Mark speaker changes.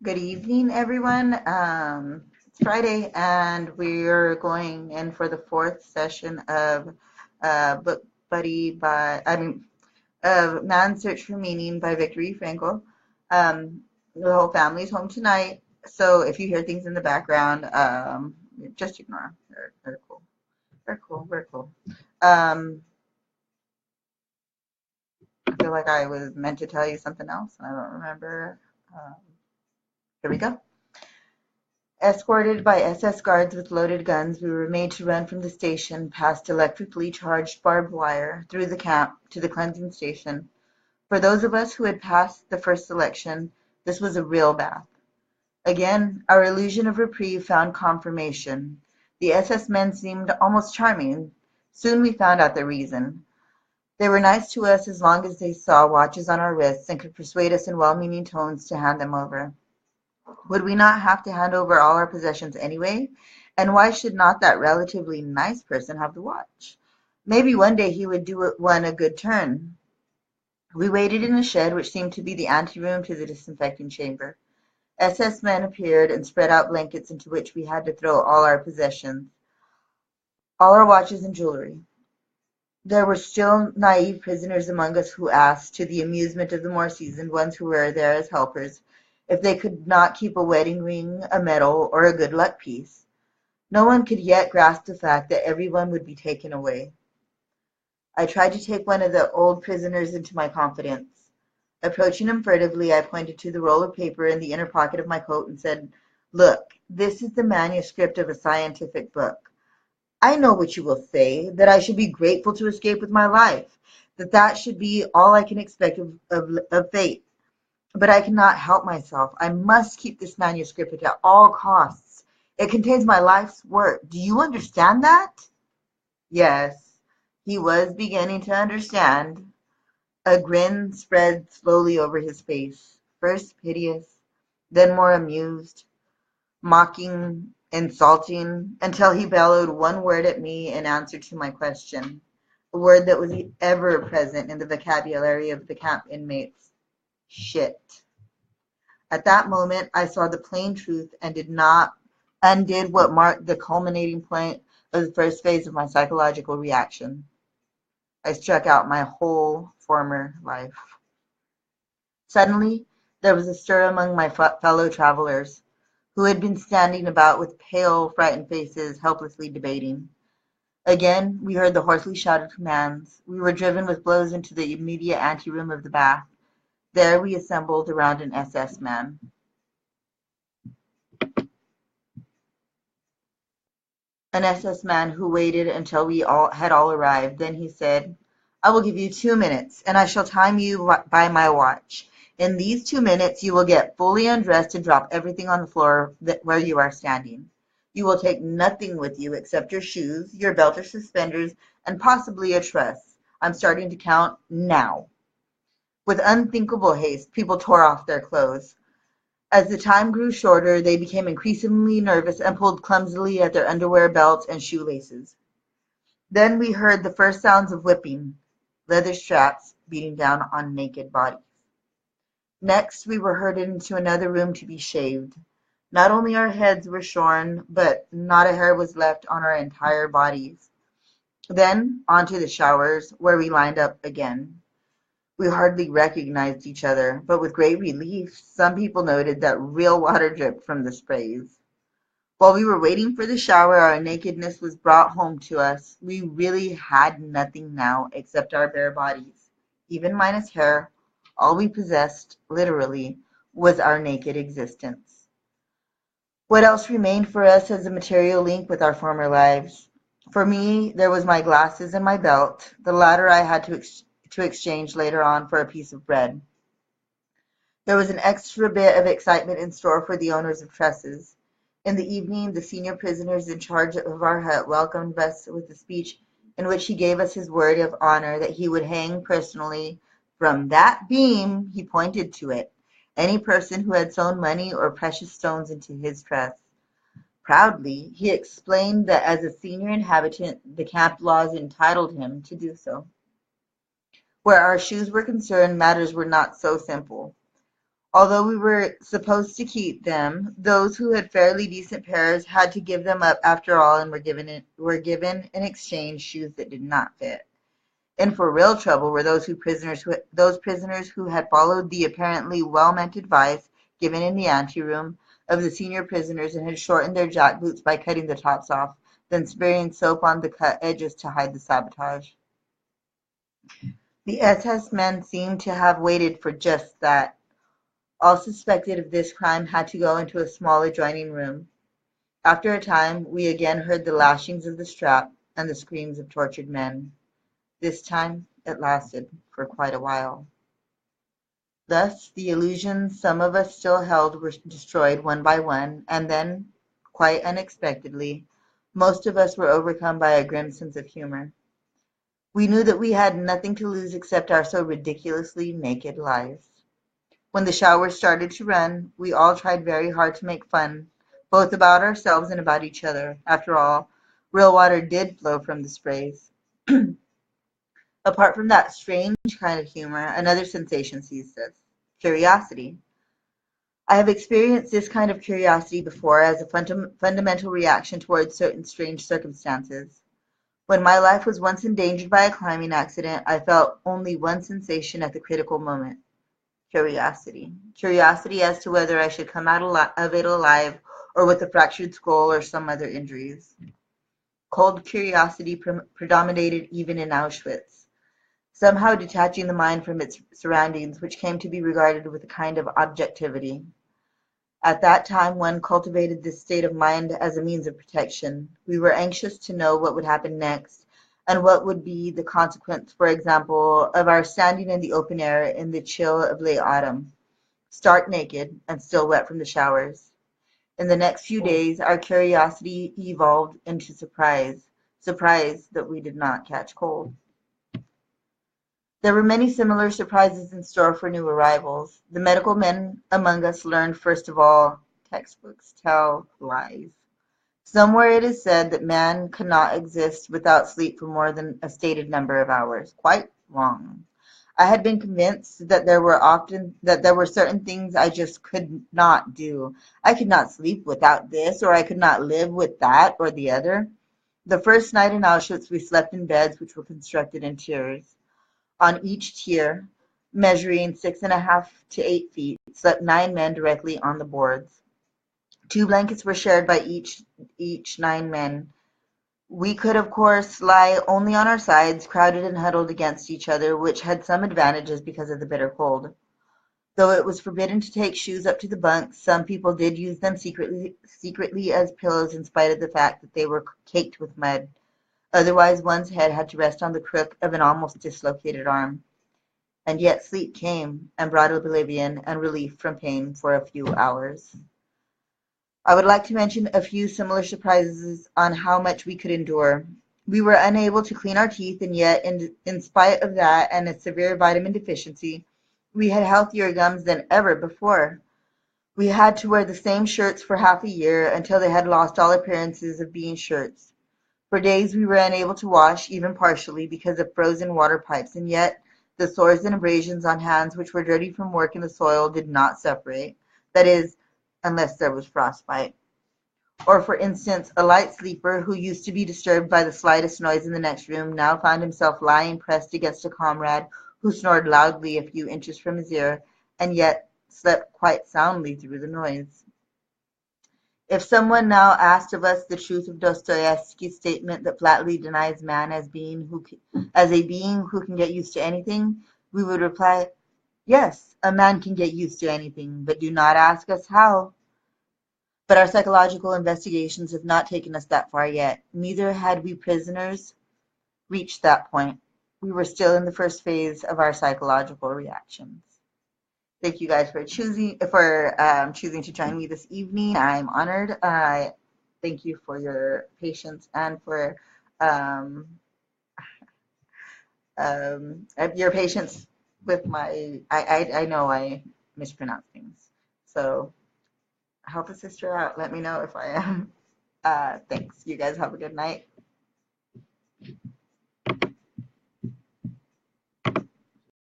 Speaker 1: Good evening, everyone. It's Friday, and we're going in for the fourth session of Book Buddy Man's Search for Meaning by Viktor E. Frankl. The whole family's home tonight, so if you hear things in the background, just ignore them. They're cool. They're cool. We're cool. Um, I feel like I was meant to tell you something else, and I don't remember. Um, Here we go. Escorted by SS guards with loaded guns, we were made to run from the station, past electrically charged barbed wire, through the camp, to the cleansing station. For those of us who had passed the first selection, this was a real bath. Again, our illusion of reprieve found confirmation. The SS men seemed almost charming. Soon we found out the reason. They were nice to us as long as they saw watches on our wrists and could persuade us in well-meaning tones to hand them over. Would we not have to hand over all our possessions anyway? And why should not that relatively nice person have the watch? Maybe one day he would do one a good turn. We waited in a shed which seemed to be the anteroom to the disinfecting chamber. SS men appeared and spread out blankets into which we had to throw all our possessions, all our watches and jewelry. There were still naive prisoners among us who asked, to the amusement of the more seasoned ones who were there as helpers, if they could not keep a wedding ring, a medal, or a good luck piece. No one could yet grasp the fact that everyone would be taken away. I tried to take one of the old prisoners into my confidence. Approaching him furtively, I pointed to the roll of paper in the inner pocket of my coat and said, "Look, this is the manuscript of a scientific book. I know what you will say, that I should be grateful to escape with my life, that should be all I can expect of fate. But I cannot help myself. I must keep this manuscript at all costs. It contains my life's work. Do you understand that?" Yes, he was beginning to understand. A grin spread slowly over his face, first piteous, then more amused, mocking, insulting, until he bellowed one word at me in answer to my question, a word that was ever present in the vocabulary of the camp inmates: shit. At that moment I saw the plain truth and undid what marked the culminating point of the first phase of my psychological reaction. I struck out my whole former life. Suddenly there was a stir among my fellow travelers, who had been standing about with pale, frightened faces, helplessly debating. Again we heard the hoarsely shouted commands. We were driven with blows into the immediate anteroom of the bath. There we assembled around an SS man. An SS man who waited until we had all arrived. Then he said, "I will give you 2 minutes, and I shall time you by my watch. In these 2 minutes you will get fully undressed and drop everything on the floor where you are standing. You will take nothing with you except your shoes, your belt or suspenders, and possibly a truss. I'm starting to count now." With unthinkable haste, people tore off their clothes. As the time grew shorter, they became increasingly nervous and pulled clumsily at their underwear, belts, and shoelaces. Then we heard the first sounds of whipping, leather straps beating down on naked bodies. Next, we were herded into another room to be shaved. Not only our heads were shorn, but not a hair was left on our entire bodies. Then onto the showers, where we lined up again. We hardly recognized each other, but with great relief, some people noted that real water dripped from the sprays. While we were waiting for the shower, our nakedness was brought home to us. We really had nothing now except our bare bodies. Even minus hair, all we possessed, literally, was our naked existence. What else remained for us as a material link with our former lives? For me, there was my glasses and my belt. The latter I had to exchange later on for a piece of bread. There was an extra bit of excitement in store for the owners of trusses. In the evening, the senior prisoners in charge of our hut welcomed us with a speech in which he gave us his word of honor that he would hang personally from that beam, he pointed to it, any person who had sewn money or precious stones into his truss. Proudly, he explained that as a senior inhabitant, the camp laws entitled him to do so. Where our shoes were concerned, matters were not so simple. Although we were supposed to keep them, those who had fairly decent pairs had to give them up after all and were given in exchange shoes that did not fit. In for real trouble were those prisoners who had followed the apparently well-meant advice given in the anteroom of the senior prisoners and had shortened their jackboots by cutting the tops off, then spraying soap on the cut edges to hide the sabotage. The SS men seemed to have waited for just that. All suspected of this crime had to go into a small adjoining room. After a time, we again heard the lashings of the strap and the screams of tortured men. This time it lasted for quite a while. Thus the illusions some of us still held were destroyed one by one, and then, quite unexpectedly, most of us were overcome by a grim sense of humor. We knew that we had nothing to lose except our so ridiculously naked lives. When the showers started to run, we all tried very hard to make fun, both about ourselves and about each other. After all, real water did flow from the sprays. Apart from that strange kind of humor, another sensation seized us: curiosity. I have experienced this kind of curiosity before as a fundamental reaction towards certain strange circumstances. When my life was once endangered by a climbing accident, I felt only one sensation at the critical moment: curiosity. Curiosity as to whether I should come out of it alive or with a fractured skull or some other injuries. Cold curiosity predominated even in Auschwitz, somehow detaching the mind from its surroundings, which came to be regarded with a kind of objectivity. At that time one cultivated this state of mind as a means of protection. We were anxious to know what would happen next, and what would be the consequence, for example, of our standing in the open air in the chill of late autumn, stark naked and still wet from the showers. In the next few days our curiosity evolved into surprise that we did not catch cold. There were many similar surprises in store for new arrivals. The medical men among us learned first of all, textbooks tell lies. Somewhere it is said that man cannot exist without sleep for more than a stated number of hours. Quite wrong. I had been convinced that there were certain things I just could not do. I could not sleep without this, or I could not live with that or the other. The first night in Auschwitz we slept in beds which were constructed in tiers. On each tier, measuring 6.5 to 8 feet, slept 9 men directly on the boards. 2 blankets were shared by each 9 men. We could, of course, lie only on our sides, crowded and huddled against each other, which had some advantages because of the bitter cold. Though it was forbidden to take shoes up to the bunks, some people did use them secretly as pillows in spite of the fact that they were caked with mud. Otherwise one's head had to rest on the crook of an almost dislocated arm. And yet sleep came and brought oblivion and relief from pain for a few hours. I would like to mention a few similar surprises on how much we could endure. We were unable to clean our teeth, and yet, in spite of that and a severe vitamin deficiency, we had healthier gums than ever before. We had to wear the same shirts for half a year until they had lost all appearances of being shirts. For days we were unable to wash, even partially, because of frozen water pipes, and yet the sores and abrasions on hands which were dirty from work in the soil did not separate. That is, unless there was frostbite. Or, for instance, a light sleeper who used to be disturbed by the slightest noise in the next room now found himself lying pressed against a comrade who snored loudly a few inches from his ear, and yet slept quite soundly through the noise. If someone now asked of us the truth of Dostoevsky's statement that flatly denies man as a being who can get used to anything, we would reply, yes, a man can get used to anything, but do not ask us how. But our psychological investigations have not taken us that far yet. Neither had we prisoners reached that point. We were still in the first phase of our psychological reactions. Thank you guys for choosing to join me this evening. I'm honored. Thank you for your patience and for your patience with my. I know I mispronounce things, so help a sister out. Let me know if I am. Thanks. You guys have a good night.